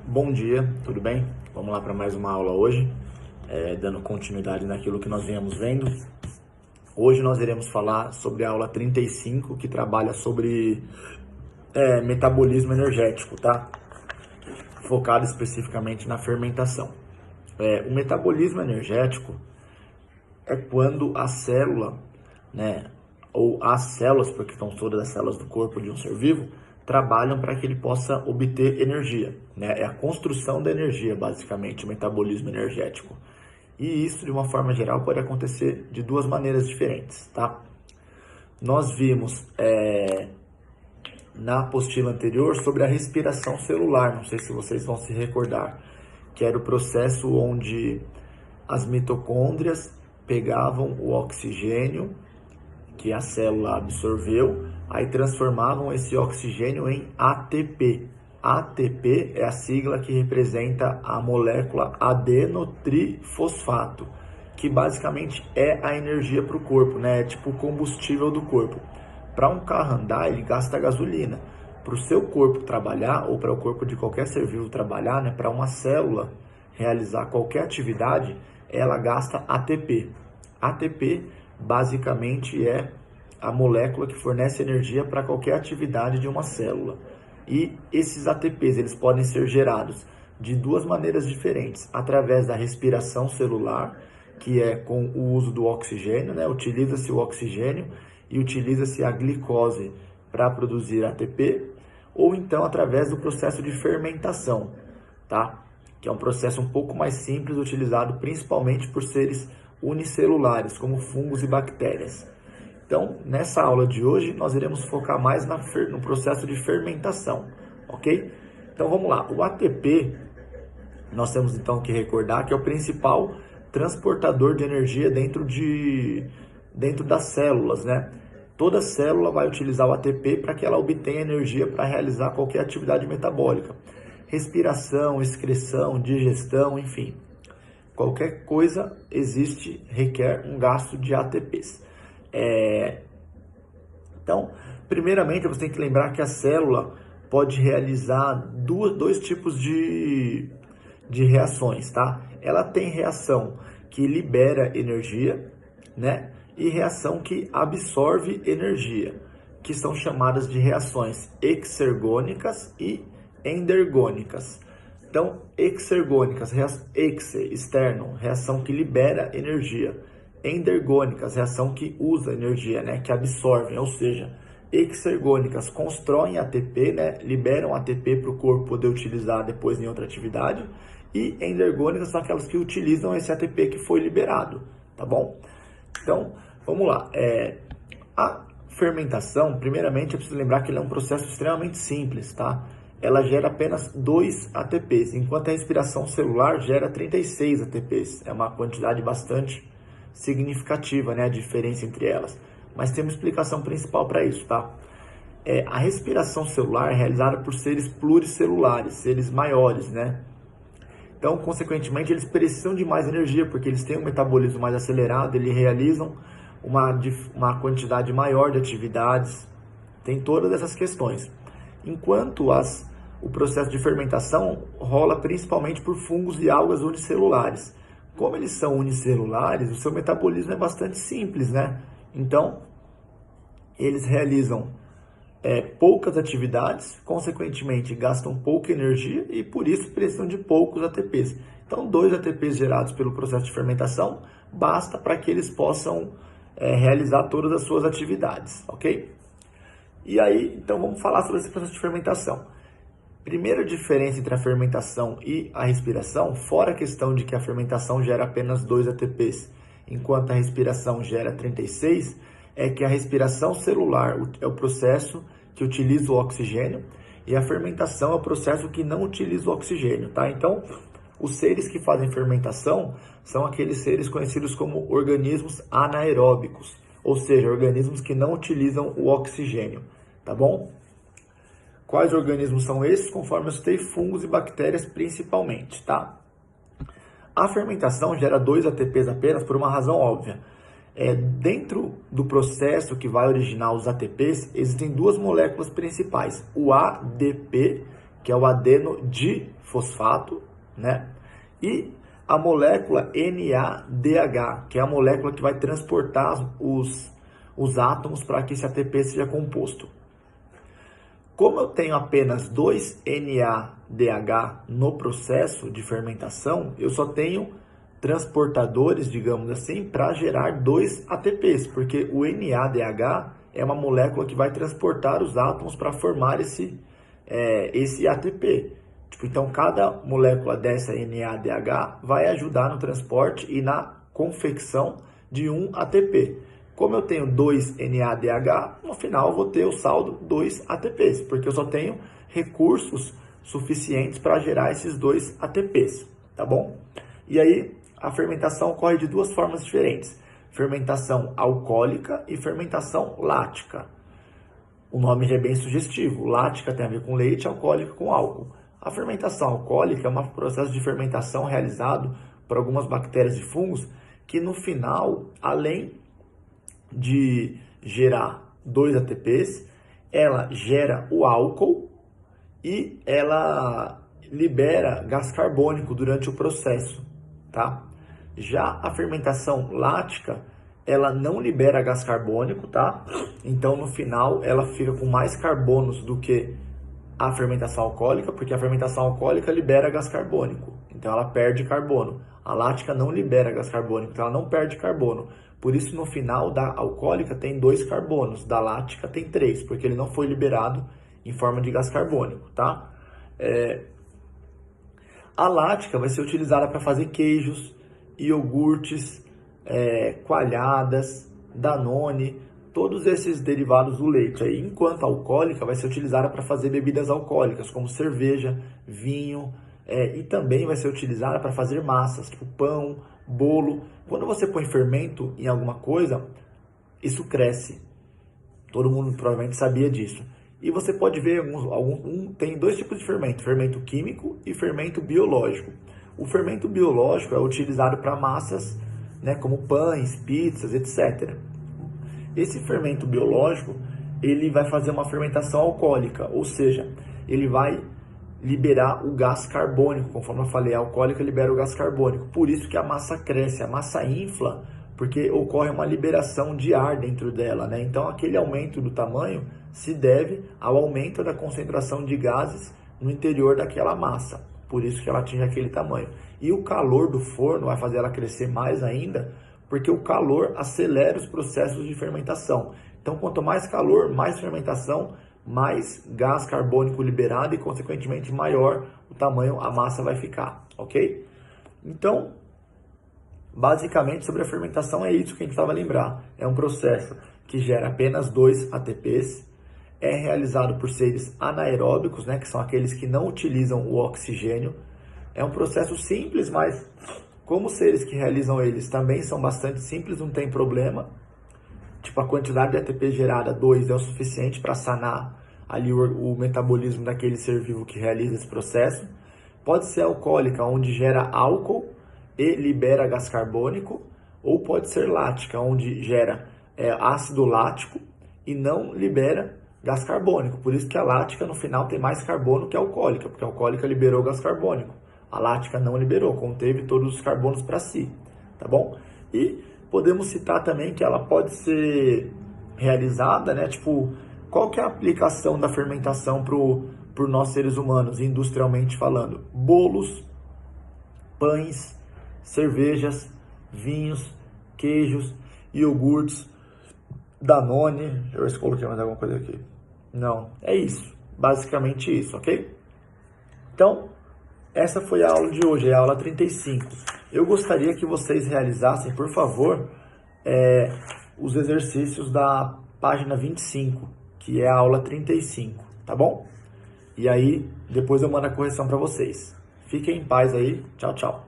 Bom dia, tudo bem? Vamos lá para mais uma aula hoje, dando continuidade naquilo que nós viemos vendo. Hoje nós iremos falar sobre a aula 35, que trabalha sobre metabolismo energético, tá? Focado especificamente na fermentação. O metabolismo energético é quando a célula, né, ou as células, porque estão todas as células do corpo de um ser vivo, trabalham para que ele possa obter energia, né? É a construção da energia, basicamente, o metabolismo energético. E isso, de uma forma geral, pode acontecer de duas maneiras diferentes, tá? Nós vimos na apostila anterior sobre a respiração celular, não sei se vocês vão se recordar, que era o processo onde as mitocôndrias pegavam o oxigênio que a célula absorveu, aí transformavam esse oxigênio em ATP. ATP é a sigla que representa a molécula adenotrifosfato, que basicamente é a energia para o corpo, né? É tipo o combustível do corpo. Para um carro andar, ele gasta gasolina. Para o seu corpo trabalhar, ou para o corpo de qualquer ser vivo trabalhar, né? Para uma célula realizar qualquer atividade, ela gasta ATP. ATP basicamente é a molécula que fornece energia para qualquer atividade de uma célula. E esses ATPs, eles podem ser gerados de duas maneiras diferentes, através da respiração celular, que é com o uso do oxigênio, né? Utiliza-se o oxigênio e utiliza-se a glicose para produzir ATP, ou então através do processo de fermentação, tá? Que é um processo um pouco mais simples, utilizado principalmente por seres unicelulares, como fungos e bactérias. Então, nessa aula de hoje, nós iremos focar mais no processo de fermentação, ok? Então, vamos lá. O ATP, nós temos então que recordar que é o principal transportador de energia dentro das células, né? Toda célula vai utilizar o ATP para que ela obtenha energia para realizar qualquer atividade metabólica. Respiração, excreção, digestão, enfim. Qualquer coisa requer um gasto de ATPs. Então, primeiramente, você tem que lembrar que a célula pode realizar dois tipos de reações, tá? Ela tem reação que libera energia, né? E reação que absorve energia, que são chamadas de reações exergônicas e endergônicas. Então, exergônicas, externo, reação que libera energia. Endergônicas, reação que usa energia, né, que absorvem, ou seja, exergônicas constroem ATP, né, liberam ATP para o corpo poder utilizar depois em outra atividade, e endergônicas são aquelas que utilizam esse ATP que foi liberado, tá bom? Então, vamos lá. A fermentação, primeiramente, é preciso lembrar que ele é um processo extremamente simples, tá? Ela gera apenas 2 ATPs, enquanto a respiração celular gera 36 ATPs. É uma quantidade bastante significativa, né, a diferença entre elas. Mas tem uma explicação principal para isso, tá? A respiração celular é realizada por seres pluricelulares, seres maiores, né? Então, consequentemente, eles precisam de mais energia, porque eles têm um metabolismo mais acelerado, eles realizam uma quantidade maior de atividades, tem todas essas questões. Enquanto o processo de fermentação rola principalmente por fungos e algas unicelulares. Como eles são unicelulares, o seu metabolismo é bastante simples, né? Então, eles realizam poucas atividades, consequentemente gastam pouca energia e por isso precisam de poucos ATPs. Então, 2 ATPs gerados pelo processo de fermentação basta para que eles possam realizar todas as suas atividades, ok? E aí, então vamos falar sobre esse processo de fermentação. Primeira diferença entre a fermentação e a respiração, fora a questão de que a fermentação gera apenas 2 ATPs, enquanto a respiração gera 36, é que a respiração celular é o processo que utiliza o oxigênio e a fermentação é o processo que não utiliza o oxigênio, tá? Então, os seres que fazem fermentação são aqueles seres conhecidos como organismos anaeróbicos, ou seja, organismos que não utilizam o oxigênio, tá bom? Quais organismos são esses? Conforme eu citei, fungos e bactérias principalmente, tá? A fermentação gera 2 ATPs apenas por uma razão óbvia. Dentro do processo que vai originar os ATPs, existem 2 moléculas principais, o ADP que é o adenodifosfato, né? E a molécula NADH, que é a molécula que vai transportar os átomos para que esse ATP seja composto. Como eu tenho apenas 2 NADH no processo de fermentação, eu só tenho transportadores, digamos assim, para gerar 2 ATPs, porque o NADH é uma molécula que vai transportar os átomos para formar esse ATP. Então, cada molécula dessa NADH vai ajudar no transporte e na confecção de um ATP. Como eu tenho 2 NADH, no final eu vou ter o saldo 2 ATPs, porque eu só tenho recursos suficientes para gerar esses 2 ATPs, tá bom? E aí, a fermentação ocorre de duas formas diferentes: fermentação alcoólica e fermentação lática. O nome já é bem sugestivo: lática tem a ver com leite, alcoólica com álcool. A fermentação alcoólica é um processo de fermentação realizado por algumas bactérias e fungos que no final, além de gerar 2 ATPs, ela gera o álcool e ela libera gás carbônico durante o processo, tá? Já a fermentação lática, ela não libera gás carbônico, tá? Então, no final, ela fica com mais carbonos do que a fermentação alcoólica, porque a fermentação alcoólica libera gás carbônico, então ela perde carbono. A lática não libera gás carbônico, então ela não perde carbono. Por isso, no final da alcoólica tem 2 carbonos, da lática tem 3, porque ele não foi liberado em forma de gás carbônico, tá? A lática vai ser utilizada para fazer queijos, iogurtes, coalhadas, Danone, todos esses derivados do leite. Aí, enquanto a alcoólica vai ser utilizada para fazer bebidas alcoólicas, como cerveja, vinho, e também vai ser utilizada para fazer massas, tipo pão, bolo. Quando você põe fermento em alguma coisa, isso cresce. Todo mundo provavelmente sabia disso. E você pode ver, tem 2 tipos de fermento: fermento químico e fermento biológico. O fermento biológico é utilizado para massas, né, como pães, pizzas, etc. Esse fermento biológico, ele vai fazer uma fermentação alcoólica, ou seja, ele vai liberar o gás carbônico. Conforme eu falei, a alcoólica libera o gás carbônico. Por isso que a massa cresce, a massa infla, porque ocorre uma liberação de ar dentro dela, né? Então, aquele aumento do tamanho se deve ao aumento da concentração de gases no interior daquela massa. Por isso que ela atinge aquele tamanho. E o calor do forno vai fazer ela crescer mais ainda, porque o calor acelera os processos de fermentação. Então, quanto mais calor, mais fermentação, mais gás carbônico liberado e, consequentemente, maior o tamanho a massa vai ficar, ok? Então, basicamente, sobre a fermentação é isso que a gente precisava lembrar. É um processo que gera apenas 2 ATPs, é realizado por seres anaeróbicos, né, que são aqueles que não utilizam o oxigênio. É um processo simples, mas como os seres que realizam eles também são bastante simples, não tem problema. Tipo, a quantidade de ATP gerada, 2, é o suficiente para sanar ali o metabolismo daquele ser vivo que realiza esse processo. Pode ser alcoólica, onde gera álcool e libera gás carbônico, ou pode ser lática, onde gera ácido lático e não libera gás carbônico. Por isso que a lática no final tem mais carbono que a alcoólica, porque a alcoólica liberou gás carbônico. A lática não liberou, conteve todos os carbonos para si, tá bom? E podemos citar também que ela pode ser realizada, né? Tipo, qual que é a aplicação da fermentação por nós seres humanos, industrialmente falando? Bolos, pães, cervejas, vinhos, queijos, iogurtes, Danone. Deixa eu ver se coloquei mais alguma coisa aqui. Não, é isso. Basicamente isso, ok? Então, essa foi a aula de hoje, a aula 35. Eu gostaria que vocês realizassem, por favor, os exercícios da página 25, que é a aula 35, tá bom? E aí, depois eu mando a correção para vocês. Fiquem em paz aí. Tchau, tchau.